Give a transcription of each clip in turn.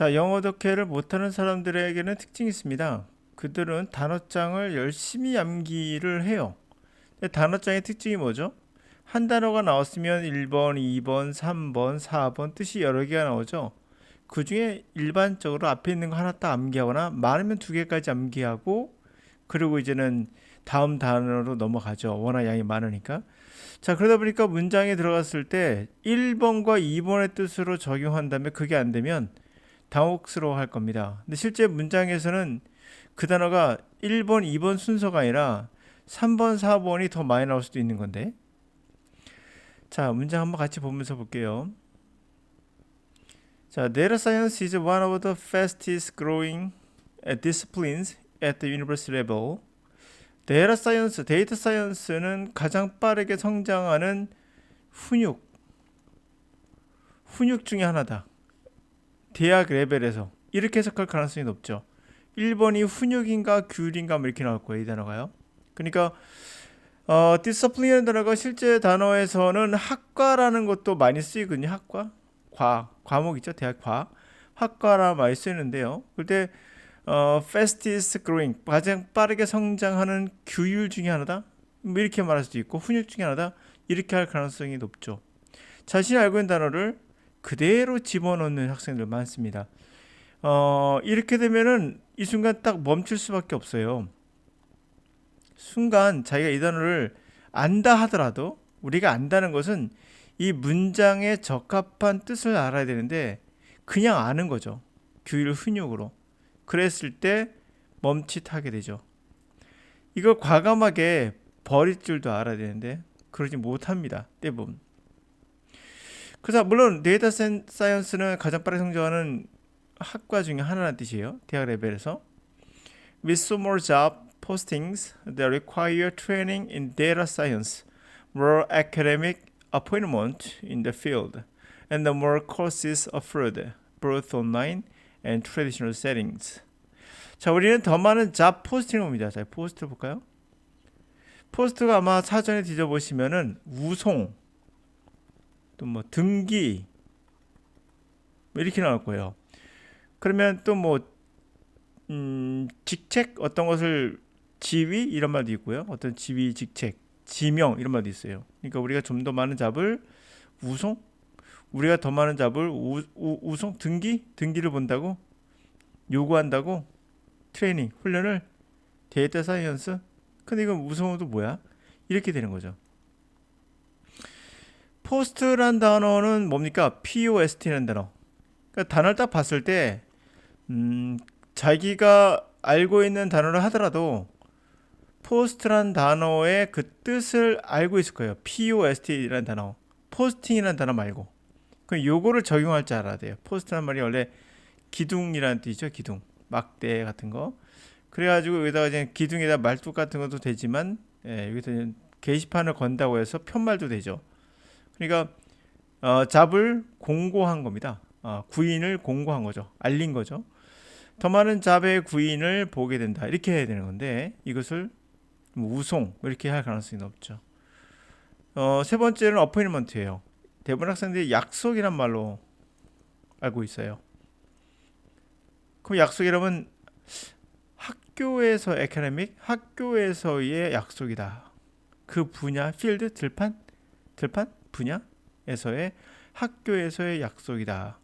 자, 영어 독해를 못하는 사람들에게는 특징이 있습니다. 그들은 단어장을 열심히 암기를 해요. 근데 단어장의 특징이 뭐죠? 한 단어가 나왔으면 1번, 2번, 3번, 4번 뜻이 여러 개가 나오죠. 그 중에 일반적으로 앞에 있는 거 하나 딱 암기하거나 많으면 두 개까지 암기하고 그리고 이제는 다음 단어로 넘어가죠. 워낙 양이 많으니까. 자, 그러다 보니까 문장에 들어갔을 때 1번과 2번의 뜻으로 적용한다면 그게 안 되면 당혹스러워 할 겁니다. 근데 실제 문장에서는 그 단어가 1번, 2번 순서가 아니라 3번, 4번이 더 많이 나올 수도 있는 건데. 자, 문장 한번 같이 보면서 볼게요. 자, data science is one of the fastest growing disciplines at the university level. 데이터 사이언스는 가장 빠르게 성장하는 훈육, 훈육 중에 하나다. 대학 레벨에서. 이렇게 해석할 가능성이 높죠. 1번이 훈육인가 규율인가 뭐 이렇게 나올 거예요, 이 단어가요. 그러니까 discipline이라는 단어가 실제 단어에서는 학과라는 것도 많이 쓰이거든요. 학과, 과목 있죠, 대학 학과라 많이 쓰이는데요. 그때 fastest growing, 가장 빠르게 성장하는 규율 중에 하나다. 뭐 이렇게 말할 수도 있고 훈육 중에 하나다. 이렇게 할 가능성이 높죠. 자신이 알고 있는 단어를 그대로 집어넣는 학생들 많습니다. 이렇게 되면은 이 순간 딱 멈출 수밖에 없어요. 순간 자기가 이 단어를 안다 하더라도 우리가 안다는 것은 이 문장에 적합한 뜻을 알아야 되는데 그냥 아는 거죠. 규율 훈육으로. 그랬을 때 멈칫하게 되죠. 이걸 과감하게 버릴 줄도 알아야 되는데 그러지 못합니다. 대부분. 그래서 물론 데이터 사이언스는 가장 빠르게 성장하는 학과 중에 하나라는 뜻이에요. 대학 레벨에서. With so more job postings that require training in data science, more academic appointment in the field, and the more courses offered, both online and traditional settings. 자, 우리는 더 많은 잡 포스팅을 봅니다. 자, 포스트 볼까요? 포스트가 아마 사전에 뒤져보시면은 우송, 또 뭐 등기, 뭐 이렇게 나올 거예요. 그러면 또 뭐 직책 어떤 것을 지위 이런 말도 있고요. 어떤 지위, 직책, 지명 이런 말도 있어요. 그러니까 우리가 좀 더 많은 잡을 우송, 우리가 더 많은 잡을 우송 등기를 본다고 요구한다고 트레이닝 훈련을 데이터 사이언스. 근데 이건 우송도 뭐야? 이렇게 되는 거죠. 포스트란 단어는 뭡니까? POST라는 단어. 그러니까 단어를 딱 봤을 때 자기가 알고 있는 단어를 하더라도 포스트란 단어의 그 뜻을 알고 있을 거예요. POST라는 단어. 포스팅이라는 단어 말고. 그럼 요거를 적용할 줄 알아야 돼요. 포스트란 말이 원래 기둥이라는 뜻이죠. 기둥. 막대 같은 거. 그래가지고 여기다가 이제 기둥에다 말뚝 같은 것도 되지만 여기서 게시판을 건다고 해서 편말도 되죠. 그러니까 잡을 공고한 겁니다. 구인을 공고한 거죠. 알린 거죠. 더 많은 잡의 구인을 보게 된다. 이렇게 해야 되는 건데 이것을 우송 이렇게 할 가능성이 높죠. 세 번째는 어포인먼트예요. 대부분 학생들이 약속이란 말로 알고 있어요. 그럼 약속이라면 학교에서 에카데믹, 학교에서의 약속이다. 그 분야, 필드, 들판 분야에서의 학교에서의 약속이다.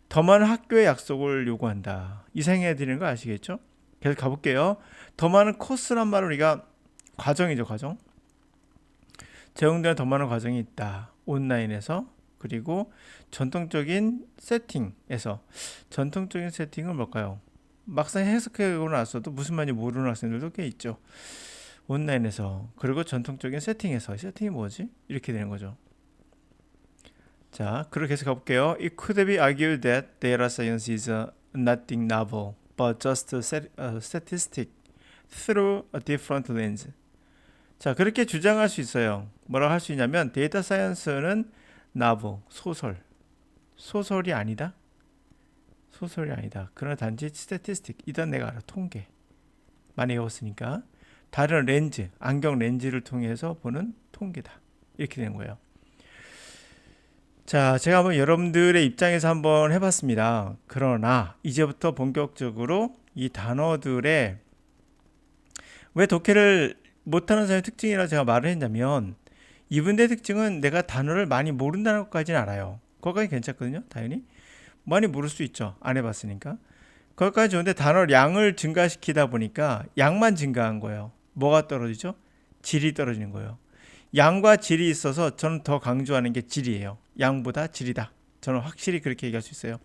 더 많은 학교의 약속을 요구한다. 이상해야 되는 거 아시겠죠? 계속 가볼게요. 더 많은 코스란 말은 우리가 과정이죠, 과정. 제공되는 더 많은 과정이 있다. 온라인에서. 그리고 전통적인 세팅에서. 전통적인 세팅은 뭘까요? 막상 해석하고 나서도 무슨 말인지 모르는 학생들도 꽤 있죠. 온라인에서. 그리고 전통적인 세팅에서. 세팅이 뭐지? 이렇게 되는 거죠. 자, 그렇게 해서 가볼게요. It could be argued that data science is nothing novel, but just a statistic through a different lens. 자, 그렇게 주장할 수 있어요. 뭐라고 할 수 있냐면 데이터 사이언스는 novel, 소설이 아니다. 소설이 아니다. 그러나 단지 statistic, 이단 내가 알아. 통계. 많이 배웠으니까. 다른 렌즈, 안경 렌즈를 통해서 보는 통계다. 이렇게 되는 거예요. 자, 제가 한번 여러분들의 입장에서 한번 해봤습니다. 그러나 이제부터 본격적으로 이 단어들의 왜 독해를 못하는 사람의 특징이라 제가 말을 했냐면 이분들의 특징은 내가 단어를 많이 모른다는 것까지는 알아요. 그것까지 괜찮거든요. 당연히 많이 모를 수 있죠. 안 해봤으니까. 그것까지 좋은데 단어 양을 증가시키다 보니까 양만 증가한 거예요. 뭐가 떨어지죠? 질이 떨어지는 거예요. 양과 질이 있어서 저는 더 강조하는 게 질이에요. 양보다 질이다. 저는 확실히 그렇게 얘기할 수 있어요.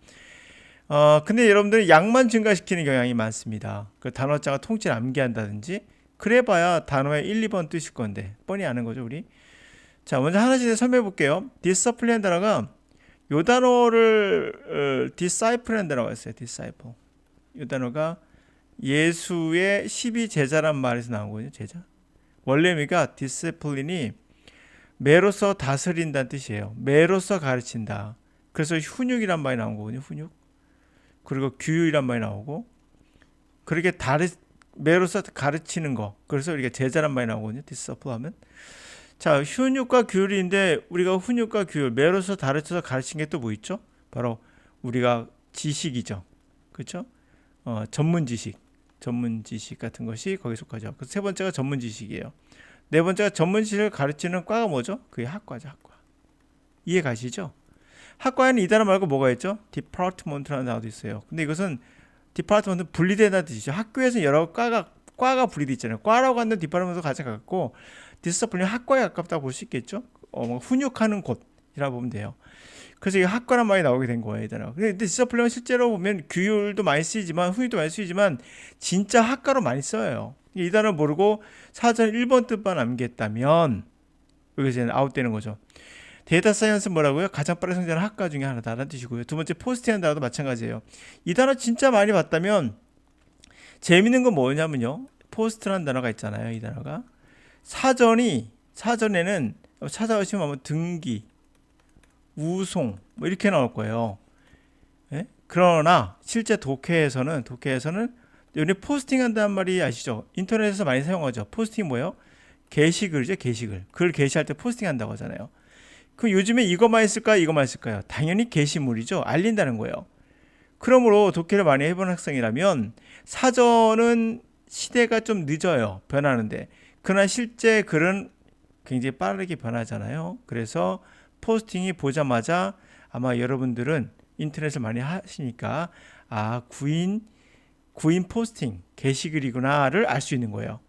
근데 여러분들은 양만 증가시키는 경향이 많습니다. 그 단어장가 통째로 암기한다든지 그래봐야 단어의 1, 2번 뜻일 건데 뻔히 아는 거죠 우리. 자, 먼저 하나씩 설명해 볼게요. discipline 단어가 요 단어를 disciple라는 단어가 있어요. disciple. 이 단어가 예수의 12제자란 말에서 나온 거거든요. 제자. 원래 의미가 디스플린이 매로서 다스린다는 뜻이에요. 매로서 가르친다. 그래서 훈육이란 말이 나온 거거든요. 훈육. 그리고 규율이란 말이 나오고 그렇게 매로서 가르치는 거. 그래서 우리가 제자란 말이 나오거든요. 디스플린 하면. 자, 훈육과 규율인데 우리가 훈육과 규율, 매로서 다르쳐서 가르친 게 또 뭐 있죠? 바로 우리가 지식이죠. 그렇죠? 전문 지식 같은 것이 거기에 속하죠. 그 세 번째가 전문 지식이에요. 네 번째가 전문 지식을 가르치는 과가 뭐죠? 그게 학과죠, 학과. 이해 가시죠? 학과에는 이 단어 말고 뭐가 있죠? 디파트먼트라는 단어도 있어요. 근데 이것은 디파트먼트 분리된다는 뜻이죠. 학교에서 여러 과가 분리돼 있잖아요. 과라고 하는 디파트먼트가 가장 가깝고 디스플린 학과에 가깝다고 볼 수 있겠죠? 훈육하는 곳이라고 보면 돼요. 그래서 이 학과란 말이 나오게 된 거예요, 이 단어. 근데 디스플린은 실제로 보면 규율도 많이 쓰이지만 훈육도 많이 쓰이지만 진짜 학과로 많이 써요. 이 단어를 모르고 사전 1번 뜻만 암기했다면 여기서 이제 아웃되는 거죠. 데이터 사이언스 뭐라고요? 가장 빠르게 성장하는 학과 중에 하나다라는 뜻이고요. 두 번째 포스트라는 단어도 마찬가지예요. 이 단어 진짜 많이 봤다면 재밌는 건 뭐냐면요. 포스트라는 단어가 있잖아요. 이 단어가 사전에는 찾아오시면 아마 등기, 우송 뭐 이렇게 나올 거예요. 예? 그러나 실제 독해에서는 여기 포스팅 한다는 말이 아시죠? 인터넷에서 많이 사용하죠. 포스팅이 뭐예요? 게시글이죠. 게시글. 글 게시할 때 포스팅 한다고 하잖아요. 그럼 요즘에 이것만 있을까요? 당연히 게시물이죠. 알린다는 거예요. 그러므로 독해를 많이 해본 학생이라면 사전은 시대가 좀 늦어요. 변하는데. 그러나 실제 글은 굉장히 빠르게 변하잖아요. 그래서 포스팅이 보자마자 아마 여러분들은 인터넷을 많이 하시니까 구인 포스팅 게시글이구나를 알 수 있는 거예요.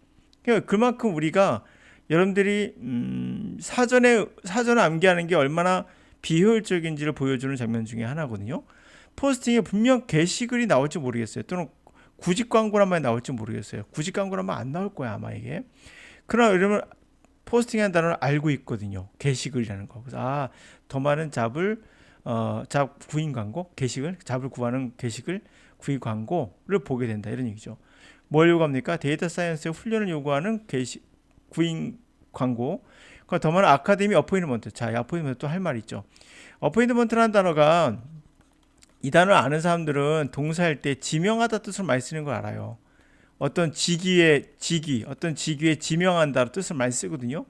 그러니까 그만큼 우리가 여러분들이 사전에 암기하는 게 얼마나 비효율적인지를 보여주는 장면 중에 하나거든요. 포스팅에 분명 게시글이 나올지 모르겠어요. 또는 구직 광고란 말이 나올지 모르겠어요. 구직 광고란 말 안 나올 거야 아마 이게. 그러나 여러분 포스팅한 단어를 알고 있거든요. 게시글이라는 거. 그래서 더 많은 잡을 잡 구인 광고, 게시글, 잡을 구하는 게시글, 구인 광고를 보게 된다 이런 얘기죠. 뭘 요구합니까? 데이터 사이언스의 훈련을 요구하는 구인 광고. 더 많은 아카데미 어포인트먼트. 자, 어포인트먼트 또 할 말 있죠. 어포인트먼트라는 단어가 이 단어를 아는 사람들은 동사일 때 지명하다 뜻을 많이 쓰는 걸 알아요. 어떤 직위에 지명한다로 뜻을 많이 쓰거든요.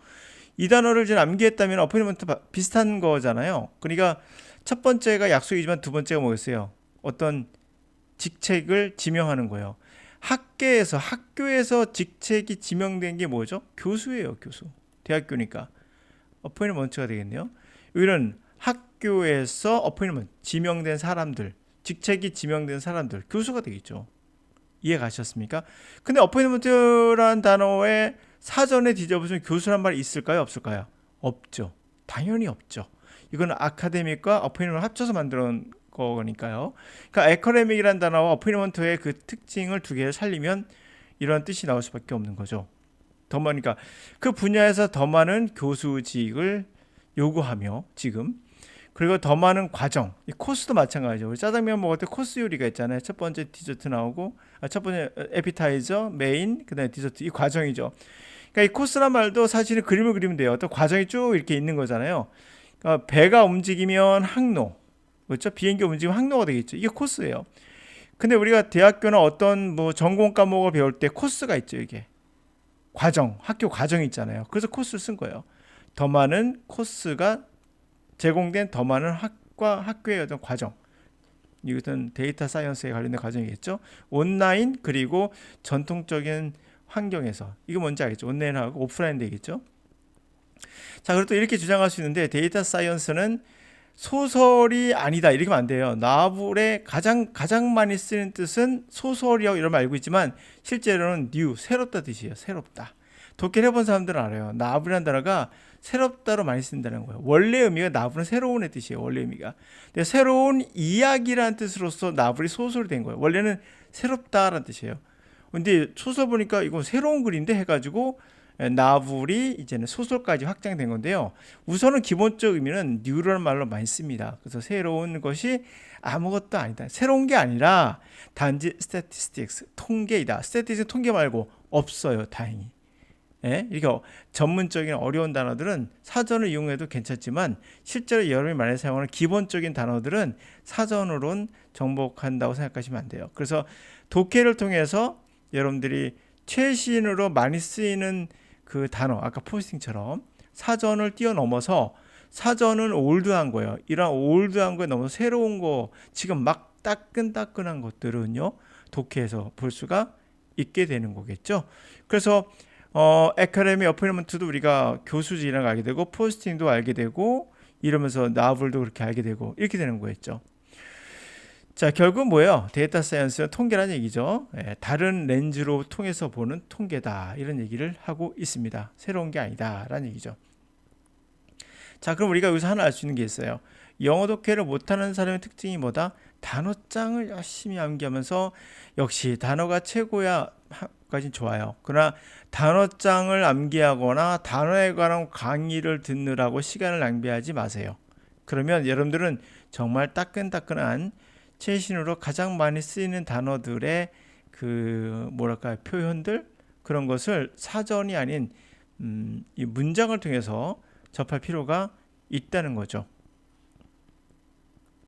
이 단어를 이제 암기했다면 어포인트먼트 비슷한 거잖아요. 그러니까 첫 번째가 약속이지만 두 번째가 뭐였어요? 어떤 직책을 지명하는 거예요. 학교에서 직책이 지명된 게 뭐죠? 교수예요, 교수. 대학교니까 어포인트먼트가 되겠네요. 이런 학교에서 어포인트먼트 지명된 사람들, 직책이 지명된 사람들, 교수가 되겠죠. 이해 가셨습니까? 근데 어포인트먼트라는 단어에 사전에 뒤져보시면 교수란 말이 있을까요? 없을까요? 없죠. 당연히 없죠. 이건 아카데믹과 어포인트먼트 합쳐서 만든 거니까요. 그러니까 에커데믹이라는 단어와 어포인트먼트의 그 특징을 두 개를 살리면 이런 뜻이 나올 수밖에 없는 거죠. 더 많으니까 그 분야에서 더 많은 교수직을 요구하며 지금 그리고 더 많은 과정, 이 코스도 마찬가지죠. 우리 짜장면 먹을 때 코스 요리가 있잖아요. 첫 번째 디저트 나오고, 첫 번째 에피타이저, 메인, 그다음에 디저트 이 과정이죠. 그러니까 이 코스란 말도 사실은 그림을 그리면 돼요. 어떤 과정이 쭉 이렇게 있는 거잖아요. 그러니까 배가 움직이면 항로, 그렇죠? 비행기 움직이면 항로가 되겠죠. 이게 코스예요. 근데 우리가 대학교나 어떤 뭐 전공 과목을 배울 때 코스가 있죠. 이게 과정, 학교 과정이 있잖아요. 그래서 코스를 쓴 거예요. 더 많은 코스가 제공된 더 많은 학교의 어떤 과정, 이것은 데이터 사이언스에 관련된 과정이겠죠. 온라인 그리고 전통적인 환경에서, 이거 뭔지 알겠죠? 온라인하고 오프라인 되겠죠. 자, 그리고 또 이렇게 주장할 수 있는데, 데이터 사이언스는 소설이 아니다 이렇게 하면 안 돼요. 나블의 가장 많이 쓰는 뜻은 소설이라고 이러면 알고 있지만 실제로는 new, 새롭다 뜻이에요. 새롭다. 독해를 해본 사람들은 알아요. 나블이라는 단어가 새롭다로 많이 쓴다는 거예요. 원래 의미가 나블은 새로운의 뜻이에요. 원래 의미가. 근데 새로운 이야기라는 뜻으로서 나블이 소설이 된 거예요. 원래는 새롭다라는 뜻이에요. 근데 소설 보니까 이거 새로운 글인데 해가지고 나블이 이제는 소설까지 확장된 건데요. 우선은 기본적 의미는 new라는 말로 많이 씁니다. 그래서 새로운 것이 아무것도 아니다. 새로운 게 아니라 단지 statistics, 통계이다. statistics 통계 말고 없어요. 다행히. 예? 이렇게 전문적인 어려운 단어들은 사전을 이용해도 괜찮지만 실제로 여러분이 많이 사용하는 기본적인 단어들은 사전으론 정복한다고 생각하시면 안 돼요. 그래서 독해를 통해서 여러분들이 최신으로 많이 쓰이는 그 단어, 아까 포스팅처럼 사전을 뛰어넘어서, 사전은 올드한 거예요. 이런 올드한 거에 넘어서 새로운 거, 지금 막 따끈따끈한 것들은요, 독해에서 볼 수가 있게 되는 거겠죠. 그래서 에카데미 어포인먼트도 우리가 교수진을 알게 되고, 포스팅도 알게 되고, 이러면서 나블도 그렇게 알게 되고, 이렇게 되는 거겠죠. 자, 결국 뭐예요? 데이터 사이언스는 통계라는 얘기죠. 다른 렌즈로 통해서 보는 통계다, 이런 얘기를 하고 있습니다. 새로운 게 아니다 라는 얘기죠. 자, 그럼 우리가 여기서 하나 알 수 있는 게 있어요. 영어 독해를 못하는 사람의 특징이 뭐다? 단어장을 열심히 암기하면서 역시 단어가 최고야 까지는 좋아요. 그러나 단어장을 암기하거나 단어에 관한 강의를 듣느라고 시간을 낭비하지 마세요. 그러면 여러분들은 정말 따끈따끈한 최신으로 가장 많이 쓰이는 단어들의 그 뭐랄까 표현들, 그런 것을 사전이 아닌 이 문장을 통해서 접할 필요가 있다는 거죠.